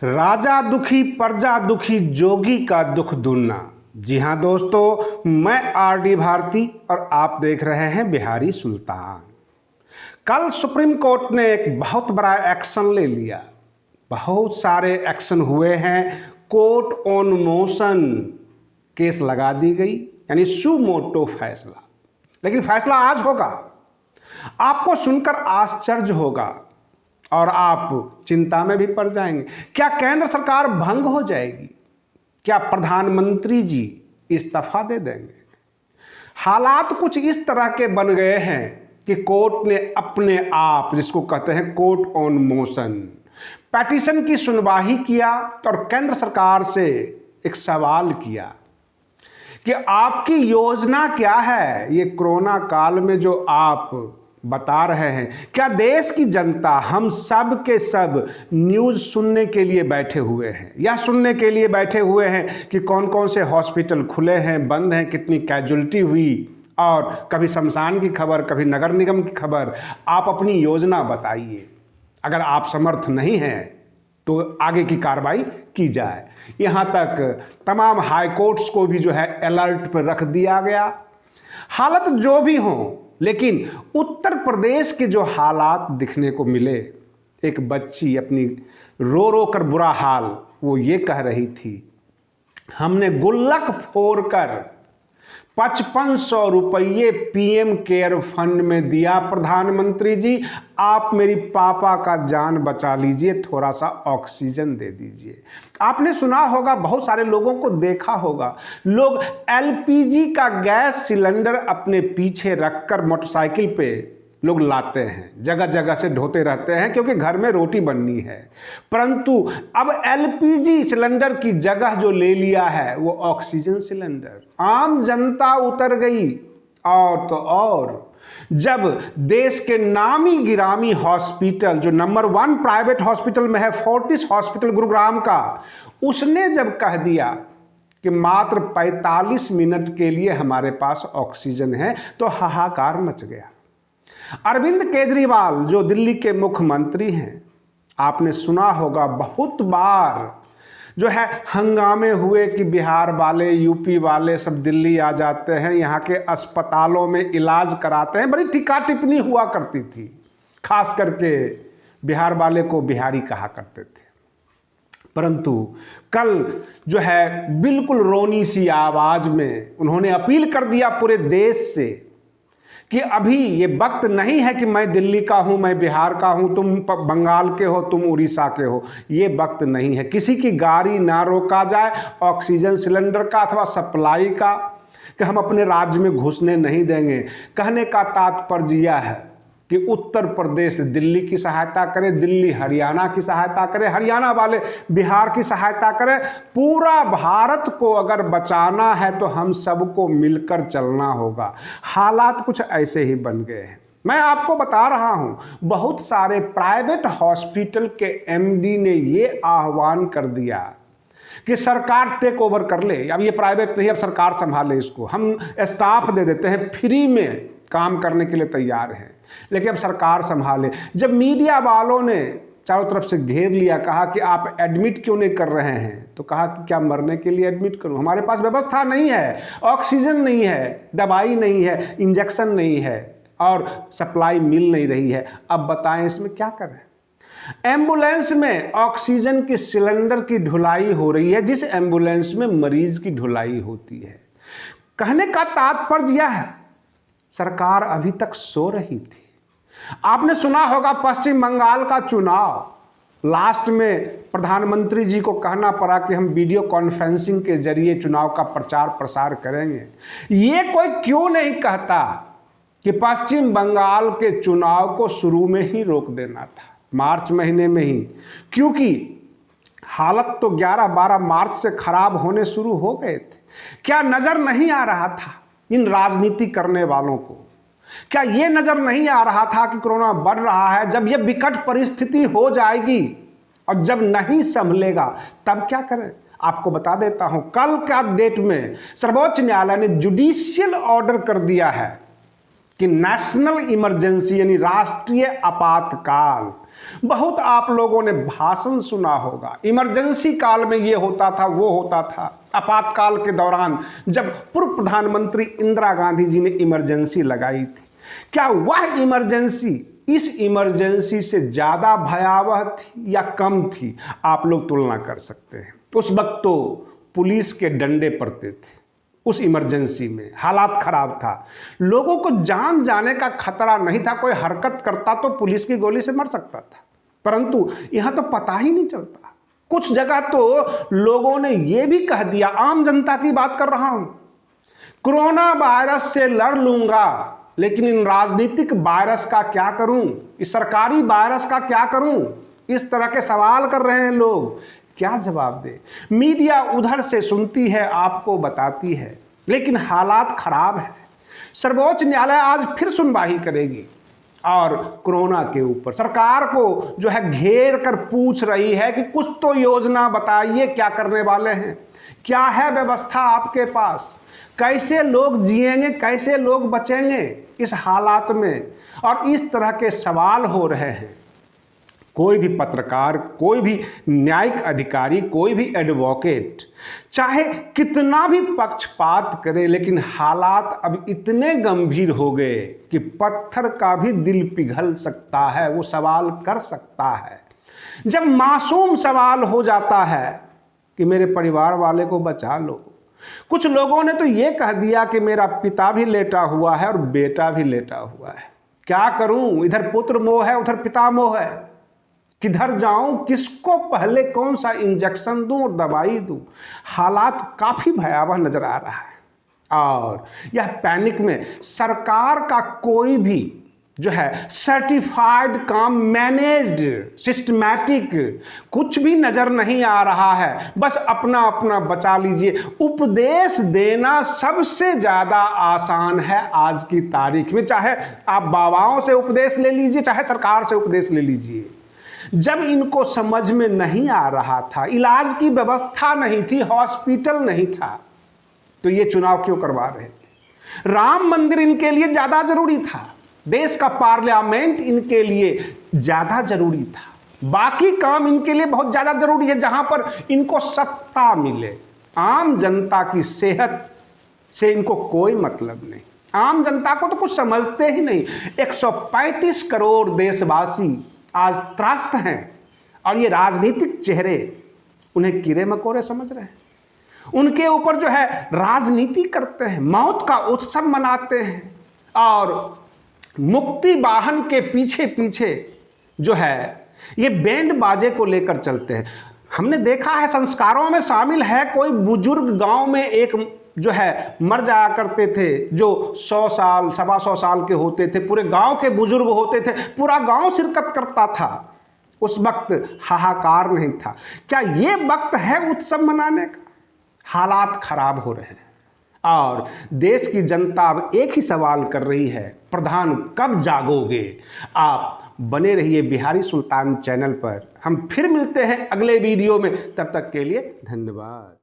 राजा दुखी प्रजा दुखी जोगी का दुख दुगना। जी हाँ दोस्तों, मैं आरडी भारती और आप देख रहे हैं बिहारी सुल्तान। कल सुप्रीम कोर्ट ने एक बहुत बड़ा एक्शन ले लिया। बहुत सारे एक्शन हुए हैं। कोर्ट ऑन मोशन केस लगा दी गई, यानी सु मोटो फैसला। लेकिन फैसला आज होगा। आपको सुनकर आश्चर्य होगा और आप चिंता में भी पड़ जाएंगे। क्या केंद्र सरकार भंग हो जाएगी? क्या प्रधानमंत्री जी इस्तीफा दे देंगे? हालात कुछ इस तरह के बन गए हैं कि कोर्ट ने अपने आप, जिसको कहते हैं कोर्ट ऑन मोशन, पेटिशन की सुनवाई किया और केंद्र सरकार से एक सवाल किया कि आपकी योजना क्या है। ये कोरोना काल में जो आप बता रहे हैं, क्या देश की जनता, हम सब के सब न्यूज़ सुनने के लिए बैठे हुए हैं या सुनने के लिए बैठे हुए हैं कि कौन कौन से हॉस्पिटल खुले हैं, बंद हैं, कितनी कैजुअल्टी हुई, और कभी शमशान की खबर, कभी नगर निगम की खबर। आप अपनी योजना बताइए। अगर आप समर्थ नहीं हैं तो आगे की कार्रवाई की जाए। यहाँ तक तमाम हाई कोर्ट्स को भी जो है अलर्ट पर रख दिया गया। हालत जो भी हो, लेकिन उत्तर प्रदेश के जो हालात दिखने को मिले, एक बच्ची अपनी रो रो कर बुरा हाल वो ये कह रही थी, हमने गुल्लक फोड़कर 5500 रुपये पीएम केयर फंड में दिया। प्रधानमंत्री जी, आप मेरी पापा का जान बचा लीजिए, थोड़ा सा ऑक्सीजन दे दीजिए। आपने सुना होगा, बहुत सारे लोगों को देखा होगा, लोग एलपीजी का गैस सिलेंडर अपने पीछे रखकर मोटरसाइकिल पे लोग लाते हैं, जगह जगह से ढोते रहते हैं क्योंकि घर में रोटी बननी है। परंतु अब एलपीजी सिलेंडर की जगह जो ले लिया है वो ऑक्सीजन सिलेंडर। आम जनता उतर गई। और तो और, जब देश के नामी गिरामी हॉस्पिटल, जो नंबर 1 प्राइवेट हॉस्पिटल में है, फोर्टिस हॉस्पिटल गुरुग्राम का, उसने जब कह दिया कि मात्र 45 मिनट के लिए हमारे पास ऑक्सीजन है, तो हाहाकार मच गया। अरविंद केजरीवाल जो दिल्ली के मुख्यमंत्री हैं, आपने सुना होगा बहुत बार जो है हंगामे हुए कि बिहार वाले, यूपी वाले सब दिल्ली आ जाते हैं, यहाँ के अस्पतालों में इलाज कराते हैं। बड़ी टीका टिप्पणी हुआ करती थी, खास करके बिहार वाले को बिहारी कहा करते थे। परंतु कल जो है बिल्कुल रोनी सी आवाज में उन्होंने अपील कर दिया पूरे देश से कि अभी ये वक्त नहीं है कि मैं दिल्ली का हूँ, मैं बिहार का हूँ, तुम बंगाल के हो, तुम उड़ीसा के हो। ये वक्त नहीं है। किसी की गाड़ी ना रोका जाए ऑक्सीजन सिलेंडर का अथवा सप्लाई का, कि हम अपने राज्य में घुसने नहीं देंगे। कहने का तात्पर्य यह है कि उत्तर प्रदेश दिल्ली की सहायता करे, दिल्ली हरियाणा की सहायता करे, हरियाणा वाले बिहार की सहायता करे। पूरा भारत को अगर बचाना है तो हम सबको मिलकर चलना होगा। हालात कुछ ऐसे ही बन गए हैं। मैं आपको बता रहा हूं, बहुत सारे प्राइवेट हॉस्पिटल के एमडी ने ये आह्वान कर दिया कि सरकार टेक ओवर कर ले। अब ये प्राइवेट नहीं, अब सरकार संभाले इसको, हम स्टाफ दे देते हैं, फ्री में काम करने के लिए तैयार हैं, लेकिन अब सरकार संभाले। जब मीडिया वालों ने चारों तरफ से घेर लिया, कहा कि आप एडमिट क्यों नहीं कर रहे हैं, तो कहा कि क्या मरने के लिए एडमिट करूं? हमारे पास व्यवस्था नहीं है, ऑक्सीजन नहीं है, दवाई नहीं है, इंजेक्शन नहीं है और सप्लाई मिल नहीं रही है। अब बताएं इसमें क्या करें? एम्बुलेंस में ऑक्सीजन के सिलेंडर की ढुलाई हो रही है, जिस एम्बुलेंस में मरीज की ढुलाई होती है। कहने का तात्पर्य यह है, सरकार अभी तक सो रही थी। आपने सुना होगा पश्चिम बंगाल का चुनाव, लास्ट में प्रधानमंत्री जी को कहना पड़ा कि हम वीडियो कॉन्फ्रेंसिंग के जरिए चुनाव का प्रचार प्रसार करेंगे। ये कोई क्यों नहीं कहता कि पश्चिम बंगाल के चुनाव को शुरू में ही रोक देना था, मार्च महीने में ही, क्योंकि हालत तो 11-12 मार्च से खराब होने शुरू हो गए थे। क्या नजर नहीं आ रहा था इन राजनीति करने वालों को? क्या ये नजर नहीं आ रहा था कि कोरोना बढ़ रहा है? जब ये विकट परिस्थिति हो जाएगी और जब नहीं संभलेगा तब क्या करें? आपको बता देता हूं, कल का डेट में सर्वोच्च न्यायालय ने जुडिशियल ऑर्डर कर दिया है कि नेशनल इमरजेंसी यानी राष्ट्रीय आपातकाल बहुत आप लोगों ने भाषण सुना होगा, इमरजेंसी काल में ये होता था, वो होता था। आपातकाल के दौरान जब पूर्व प्रधानमंत्री इंदिरा गांधी जी ने इमरजेंसी लगाई थी, क्या वह इमरजेंसी इस इमरजेंसी से ज़्यादा भयावह थी या कम थी? आप लोग तुलना कर सकते हैं। उस वक्त तो पुलिस के डंडे पड़ते थे, उस इमरजेंसी में हालात खराब था, लोगों को जान जाने का खतरा नहीं था। कोई हरकत करता तो पुलिस की गोली से मर सकता था, परंतु यहां तो पता ही नहीं चलता। कुछ जगह तो लोगों ने यह भी कह दिया, आम जनता की बात कर रहा हूं, कोरोना वायरस से लड़ लूंगा, लेकिन इन राजनीतिक वायरस का क्या करूं, इस सरकारी वायरस का क्या करूं? इस तरह के सवाल कर रहे हैं लोग। क्या जवाब दे? मीडिया उधर से सुनती है, आपको बताती है, लेकिन हालात खराब है। सर्वोच्च न्यायालय आज फिर सुनवाई करेगी और कोरोना के ऊपर सरकार को जो है घेर कर पूछ रही है कि कुछ तो योजना बताइए, क्या करने वाले हैं, क्या है व्यवस्था आपके पास, कैसे लोग जिएंगे, कैसे लोग बचेंगे इस हालात में। और इस तरह के सवाल हो रहे हैं। कोई भी पत्रकार, कोई भी न्यायिक अधिकारी, कोई भी एडवोकेट चाहे कितना भी पक्षपात करे, लेकिन हालात अब इतने गंभीर हो गए कि पत्थर का भी दिल पिघल सकता है, वो सवाल कर सकता है। जब मासूम सवाल हो जाता है कि मेरे परिवार वाले को बचा लो, कुछ लोगों ने तो ये कह दिया कि मेरा पिता भी लेटा हुआ है और बेटा भी लेटा हुआ है, क्या करूं, इधर पुत्र मोह है, उधर पिता मोह है, किधर जाऊं, किसको पहले कौन सा इंजेक्शन दूं और दवाई दूं। हालात काफी भयावह नजर आ रहा है और यह पैनिक में सरकार का कोई भी जो है सर्टिफाइड काम, मैनेज्ड, सिस्टमैटिक कुछ भी नजर नहीं आ रहा है। बस अपना अपना बचा लीजिए। उपदेश देना सबसे ज्यादा आसान है आज की तारीख में, चाहे आप बाबाओं से उपदेश ले लीजिए, चाहे सरकार से उपदेश ले लीजिए। जब इनको समझ में नहीं आ रहा था, इलाज की व्यवस्था नहीं थी, हॉस्पिटल नहीं था, तो ये चुनाव क्यों करवा रहे थे? राम मंदिर इनके लिए ज्यादा जरूरी था, देश का पार्लियामेंट इनके लिए ज्यादा जरूरी था, बाकी काम इनके लिए बहुत ज्यादा जरूरी है जहां पर इनको सत्ता मिले। आम जनता की सेहत से इनको कोई मतलब नहीं, आम जनता को तो कुछ समझते ही नहीं। 135 करोड़ देशवासी आज त्रस्त हैं और ये राजनीतिक चेहरे उन्हें कीड़े मकोड़े समझ रहे हैं, उनके ऊपर जो है राजनीति करते हैं, मौत का उत्सव मनाते हैं और मुक्ति वाहन के पीछे पीछे जो है ये बैंड बाजे को लेकर चलते हैं। हमने देखा है संस्कारों में शामिल है, कोई बुजुर्ग गांव में एक जो है मर जाया करते थे, जो 100 साल 125 साल के होते थे, पूरे गांव के बुजुर्ग होते थे, पूरा गांव शिरकत करता था। उस वक्त हाहाकार नहीं था। क्या ये वक्त है उत्सव मनाने का? हालात खराब हो रहे हैं और देश की जनता अब एक ही सवाल कर रही है, प्रधान कब जागोगे? आप बने रहिए बिहारी सुल्तान चैनल पर। हम फिर मिलते हैं अगले वीडियो में, तब तक के लिए धन्यवाद।